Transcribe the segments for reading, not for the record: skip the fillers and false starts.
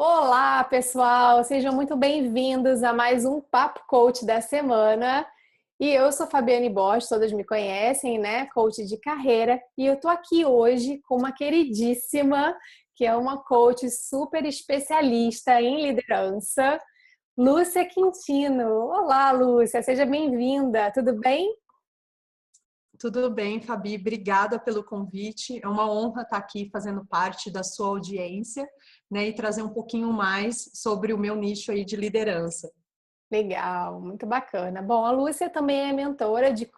Olá, pessoal! Sejam muito bem-vindos a mais um Papo Coach da semana. E eu sou Fabiane Bosch, todos me conhecem, né? Coach de carreira. E eu tô aqui hoje com uma queridíssima, que é uma coach super especialista em liderança, Lúcia Quintino. Olá, Lúcia, seja bem-vinda. Tudo bem? Tudo bem, Fabi. Obrigada pelo convite. É uma honra estar aqui fazendo parte da sua audiência, né, e trazer um pouquinho mais sobre o meu nicho aí de liderança. Legal, muito bacana. Bom, a Lúcia também é mentora de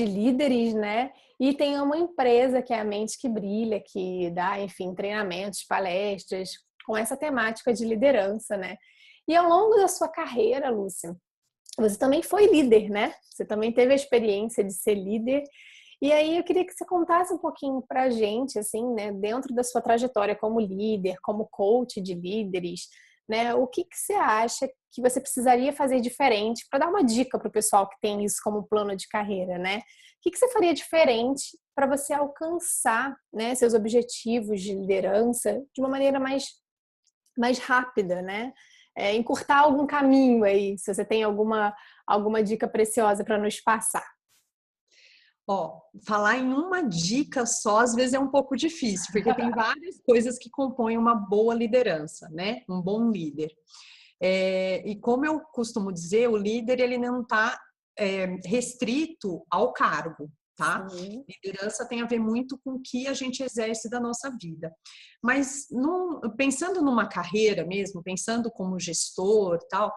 líderes, né? E tem uma empresa que é a Mente que Brilha, que dá, enfim, treinamentos, palestras com essa temática de liderança, né? E ao longo da sua carreira, Lúcia, você também foi líder, né? Você também teve a experiência de ser líder. E aí eu queria que você contasse um pouquinho pra gente, assim, né, dentro da sua trajetória como líder, como coach de líderes, né? O que que você acha que você precisaria fazer diferente para dar uma dica para o pessoal que tem isso como plano de carreira, né? O que que você faria diferente para você alcançar, né, seus objetivos de liderança de uma maneira mais rápida, né? Encurtar algum caminho aí, se você tem alguma dica preciosa para nos passar. Ó, falar em uma dica só às vezes é um pouco difícil, porque tem várias coisas que compõem uma boa liderança, né? Um bom líder. E como eu costumo dizer, o líder ele não está restrito ao cargo, tá? Sim. Liderança tem a ver muito com o que a gente exerce da nossa vida. Mas pensando numa carreira mesmo, pensando como gestor, tal,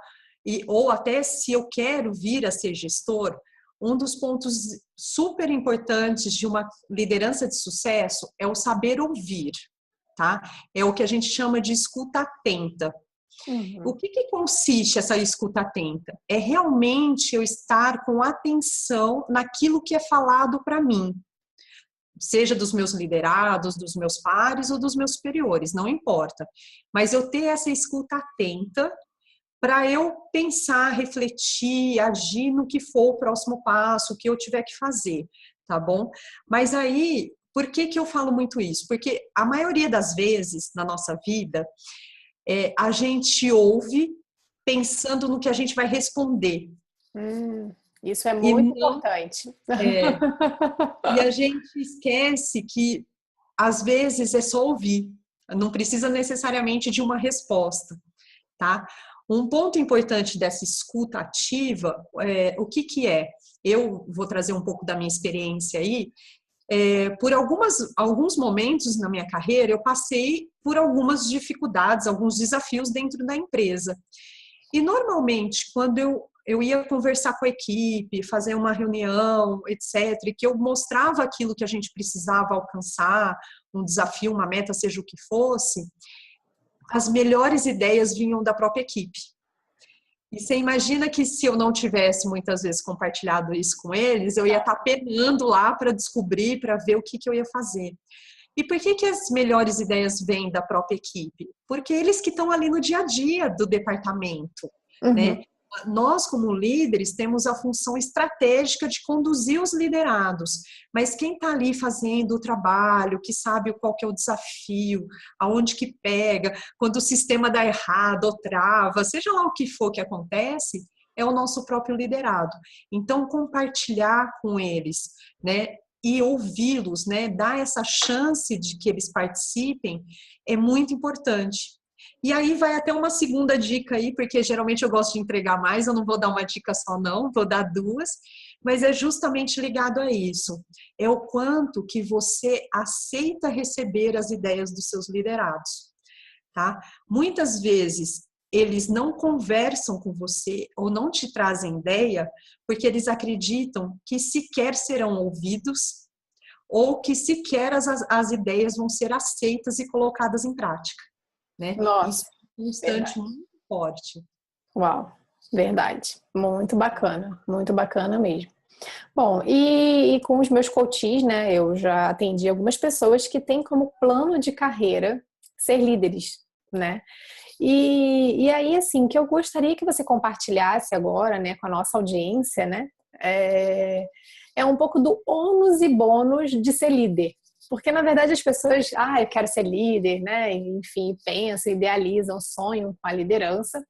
ou até se eu quero vir a ser gestor, um dos pontos super importantes de uma liderança de sucesso é o saber ouvir, tá? É o que a gente chama de escuta atenta. O Uhum. que consiste essa escuta atenta? É realmente eu estar com atenção naquilo que é falado para mim, seja dos meus liderados, dos meus pares ou dos meus superiores, não importa. Mas eu ter essa escuta atenta para eu pensar, refletir, agir no que for o próximo passo, o que eu tiver que fazer, tá bom? Mas aí, por que eu falo muito isso? Porque a maioria das vezes na nossa vida, a gente ouve pensando no que a gente vai responder. Isso é E muito não importante. é, e a gente esquece que às vezes é só ouvir, não precisa necessariamente de uma resposta, tá? Um ponto importante dessa escuta ativa, o que que é? Eu vou trazer um pouco da minha experiência aí. Por alguns momentos na minha carreira, eu passei por algumas dificuldades, alguns desafios dentro da empresa. E normalmente, quando eu ia conversar com a equipe, fazer uma reunião, etc., e que eu mostrava aquilo que a gente precisava alcançar, um desafio, uma meta, seja o que fosse, as melhores ideias vinham da própria equipe. E você imagina que se eu não tivesse muitas vezes compartilhado isso com eles, eu ia estar penando lá para descobrir, para ver o que eu ia fazer. E por que as melhores ideias vêm da própria equipe? Porque eles que estão ali no dia a dia do departamento, né? Uhum. Nós, como líderes, temos a função estratégica de conduzir os liderados, mas quem está ali fazendo o trabalho, que sabe qual que é o desafio, aonde que pega, quando o sistema dá errado ou trava, seja lá o que for que acontece, é o nosso próprio liderado. Então, compartilhar com eles, né, e ouvi-los, né, dar essa chance de que eles participem é muito importante. E aí vai até uma segunda dica aí, porque geralmente eu gosto de entregar mais, eu não vou dar uma dica só não, vou dar duas, mas é justamente ligado a isso. É o quanto que você aceita receber as ideias dos seus liderados, tá? Muitas vezes eles não conversam com você ou não te trazem ideia porque eles acreditam que sequer serão ouvidos ou que sequer as ideias vão ser aceitas e colocadas em prática, né? Isso Nossa, é um instante verdade. muito forte. Uau, verdade. Muito bacana mesmo. Bom, e com os meus coaches, né, eu já atendi algumas pessoas que têm como plano de carreira ser líderes, né? E aí, assim, que eu gostaria que você compartilhasse agora, né, com a nossa audiência, né, é um pouco do ônus e bônus de ser líder, Porque, na verdade, as pessoas, eu quero ser líder, né? Enfim, pensam, idealizam, sonham com a liderança.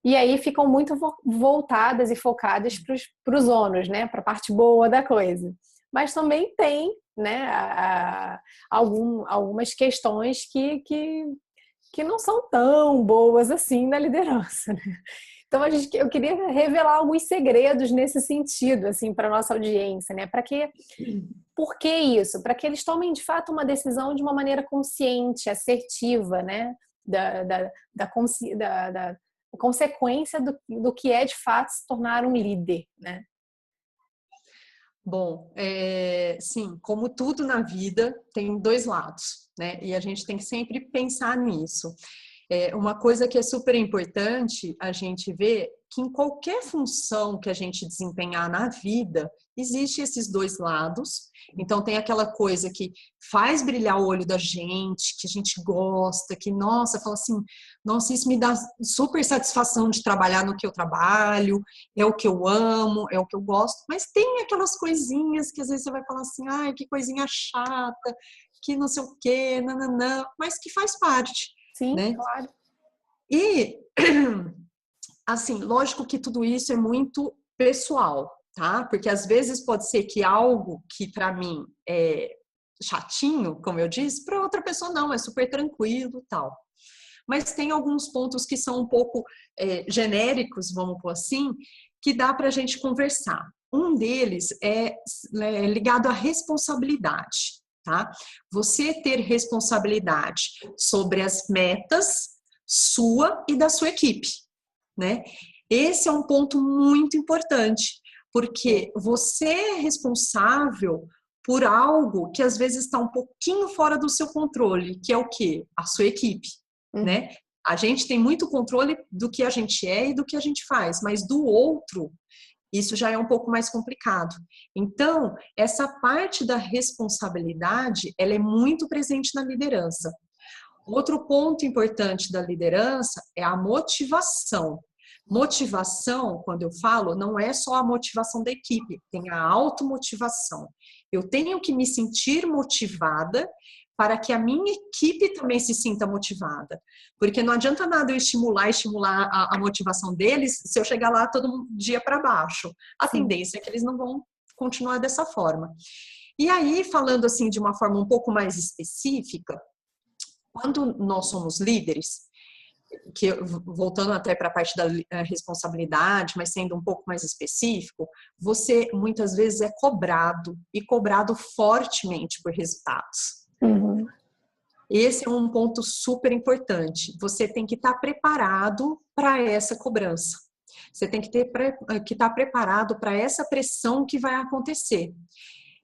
E aí ficam muito voltadas e focadas para os ônus, né? Para a parte boa da coisa. Mas também tem, né, algumas questões que não são tão boas assim na liderança, né? Então eu queria revelar alguns segredos nesse sentido, assim, para nossa audiência, né? Por que isso? Para que eles tomem de fato uma decisão de uma maneira consciente, assertiva, né? Da consequência do que é de fato se tornar um líder, né? Bom, sim, como tudo na vida, tem dois lados, né? E a gente tem que sempre pensar nisso. Uma coisa que é super importante a gente ver que em qualquer função que a gente desempenhar na vida, existe esses dois lados. Então tem aquela coisa que faz brilhar o olho da gente, que a gente gosta, que, nossa, fala assim, nossa, isso me dá super satisfação de trabalhar no que eu trabalho, é o que eu amo, é o que eu gosto, mas tem aquelas coisinhas que às vezes você vai falar assim, ai, que coisinha chata, que não sei o quê, nananã, mas que faz parte, Sim, né? claro. E, assim, lógico que tudo isso é muito pessoal, tá? Porque às vezes pode ser que algo que para mim é chatinho, como eu disse, para outra pessoa não, é super tranquilo, tal. Mas tem alguns pontos que são um pouco genéricos, vamos pôr assim, que dá para a gente conversar. Um deles é ligado à responsabilidade, tá? Você ter responsabilidade sobre as metas sua e da sua equipe, né? Esse é um ponto muito importante, porque você é responsável por algo que às vezes está um pouquinho fora do seu controle, que é o quê? A sua equipe, né? A gente tem muito controle do que a gente é e do que a gente faz, mas do outro, isso já é um pouco mais complicado. Então, essa parte da responsabilidade, ela é muito presente na liderança. Outro ponto importante da liderança é a motivação. Motivação, quando eu falo, não é só a motivação da equipe, tem a automotivação. Eu tenho que me sentir motivada para que a minha equipe também se sinta motivada. Porque não adianta nada eu estimular a motivação deles se eu chegar lá todo dia para baixo. A Sim. tendência é que eles não vão continuar dessa forma. E aí, falando assim de uma forma um pouco mais específica, quando nós somos líderes, que voltando até para a parte da responsabilidade, mas sendo um pouco mais específico, você muitas vezes é cobrado e cobrado fortemente por resultados. Uhum. Esse é um ponto super importante. Você tem que estar preparado para essa cobrança. Você tem que estar preparado para essa pressão que vai acontecer.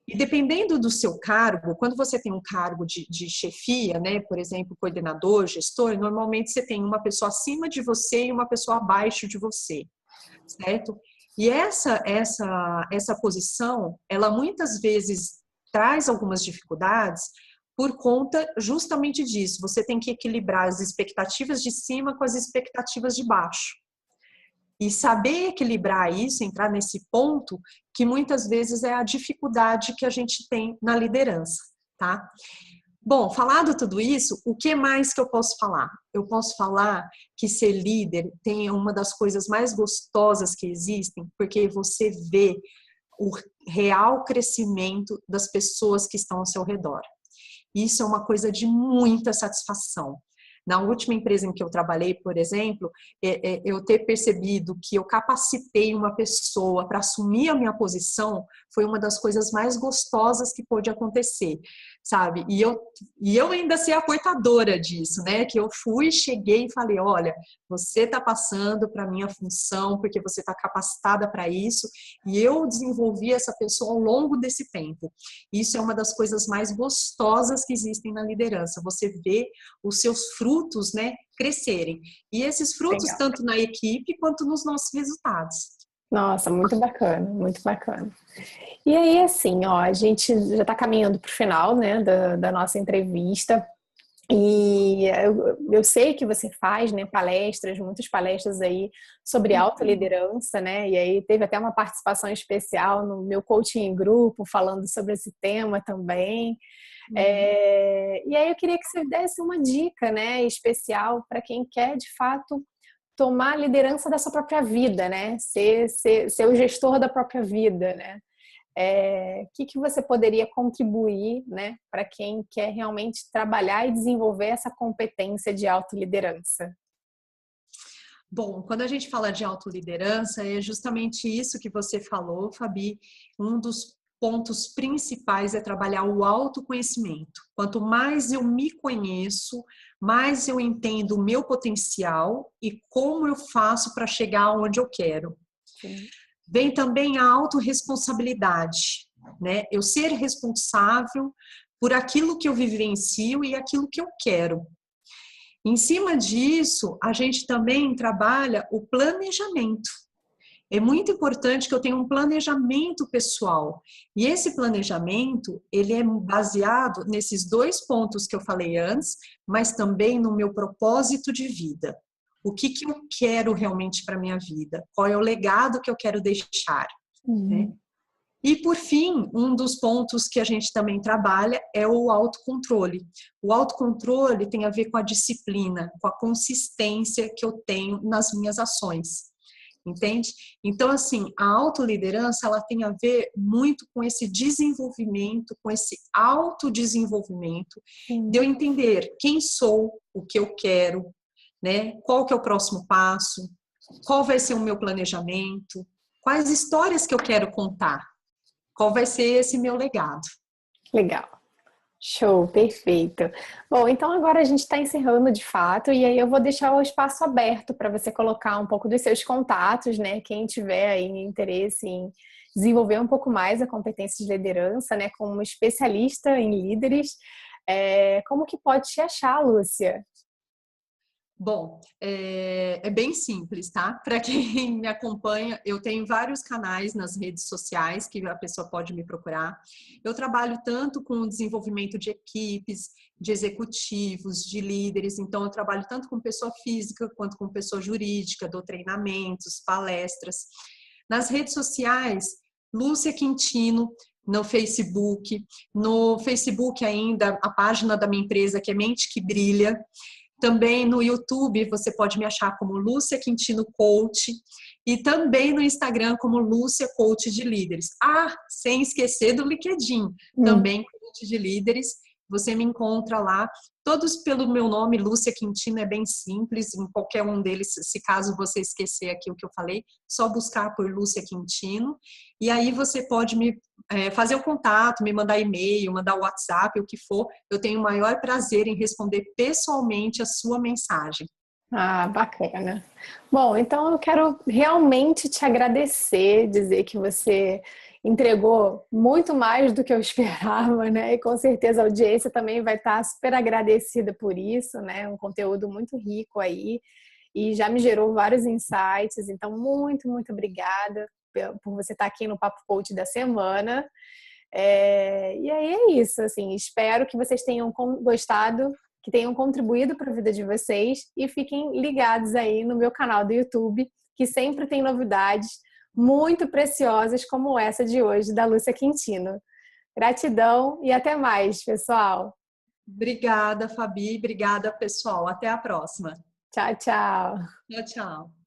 E dependendo do seu cargo, quando você tem um cargo de chefia, né, por exemplo, coordenador, gestor, normalmente você tem uma pessoa acima de você e uma pessoa abaixo de você, certo? E essa posição, ela muitas vezes traz algumas dificuldades por conta justamente disso. Você tem que equilibrar as expectativas de cima com as expectativas de baixo. E saber equilibrar isso, entrar nesse ponto, que muitas vezes é a dificuldade que a gente tem na liderança, tá? Bom, falado tudo isso, o que mais que eu posso falar? Eu posso falar que ser líder tem uma das coisas mais gostosas que existem, porque você vê o real crescimento das pessoas que estão ao seu redor. Isso é uma coisa de muita satisfação. Na última empresa em que eu trabalhei, por exemplo, eu ter percebido que eu capacitei uma pessoa para assumir a minha posição foi uma das coisas mais gostosas que pôde acontecer, sabe? E eu ainda ser a portadora disso, né? Que eu cheguei e falei, olha, você está passando para a minha função porque você está capacitada para isso, e eu desenvolvi essa pessoa ao longo desse tempo. Isso é uma das coisas mais gostosas que existem na liderança, você vê os seus frutos, né, crescerem. E esses frutos, Legal. tanto na equipe quanto nos nossos resultados. Nossa, muito bacana, muito bacana. E aí, assim, ó, a gente já está caminhando para o final, né, da nossa entrevista. E eu sei que você faz, né, palestras, muitas palestras aí sobre autoliderança, né? E aí teve até uma participação especial no meu coaching em grupo falando sobre esse tema também. Uhum. E aí eu queria que você desse uma dica, né, especial para quem quer, de fato, tomar a liderança da sua própria vida, né? Ser o gestor da própria vida, né? Que você poderia contribuir, né, para quem quer realmente trabalhar e desenvolver essa competência de autoliderança? Bom, quando a gente fala de autoliderança, é justamente isso que você falou, Fabi. Um dos pontos principais é trabalhar o autoconhecimento. Quanto mais eu me conheço, mais eu entendo o meu potencial e como eu faço para chegar onde eu quero. Sim. Vem também a autorresponsabilidade, né? Eu ser responsável por aquilo que eu vivencio e aquilo que eu quero. Em cima disso, a gente também trabalha o planejamento. É muito importante que eu tenha um planejamento pessoal. E esse planejamento, ele é baseado nesses dois pontos que eu falei antes, mas também no meu propósito de vida. O que eu quero realmente para a minha vida? Qual é o legado que eu quero deixar? Né? Uhum. E, por fim, um dos pontos que a gente também trabalha é o autocontrole. O autocontrole tem a ver com a disciplina, com a consistência que eu tenho nas minhas ações, entende? Então, assim, a autoliderança, ela tem a ver muito com esse desenvolvimento, com esse autodesenvolvimento, de eu Sim. entender quem sou, o que eu quero, né? Qual que é o próximo passo, qual vai ser o meu planejamento, quais histórias que eu quero contar. Qual vai ser esse meu legado? Legal. Show, perfeito. Bom, então agora a gente está encerrando de fato, e aí eu vou deixar o espaço aberto para você colocar um pouco dos seus contatos, né? Quem tiver aí interesse em desenvolver um pouco mais a competência de liderança, né? Como especialista em líderes, como que pode te achar, Lúcia? Bom, é bem simples, tá? Para quem me acompanha, eu tenho vários canais nas redes sociais que a pessoa pode me procurar. Eu trabalho tanto com o desenvolvimento de equipes, de executivos, de líderes, então eu trabalho tanto com pessoa física quanto com pessoa jurídica, dou treinamentos, palestras. Nas redes sociais, Lúcia Quintino, no Facebook ainda a página da minha empresa que é Mente que Brilha. Também no YouTube você pode me achar como Lúcia Quintino Coach e também no Instagram como Lúcia Coach de Líderes. Ah, sem esquecer do LinkedIn, Hum. também Coach de Líderes. Você me encontra lá, todos pelo meu nome, Lúcia Quintino, é bem simples, em qualquer um deles, se caso você esquecer aqui o que eu falei, só buscar por Lúcia Quintino, e aí você pode me fazer o contato, me mandar e-mail, mandar WhatsApp, o que for, eu tenho o maior prazer em responder pessoalmente a sua mensagem. Ah, bacana. Bom, então eu quero realmente te agradecer, dizer que você entregou muito mais do que eu esperava, né? E com certeza a audiência também vai estar super agradecida por isso, né? Um conteúdo muito rico aí e já me gerou vários insights. Então, muito, muito obrigada por você estar aqui no Papo Coach da semana. E aí é isso, assim, espero que vocês tenham gostado, que tenham contribuído para a vida de vocês e fiquem ligados aí no meu canal do YouTube, que sempre tem novidades muito preciosas como essa de hoje da Lúcia Quintino. Gratidão e até mais, pessoal. Obrigada, Fabi. Obrigada, pessoal. Até a próxima. Tchau, tchau. Tchau, tchau.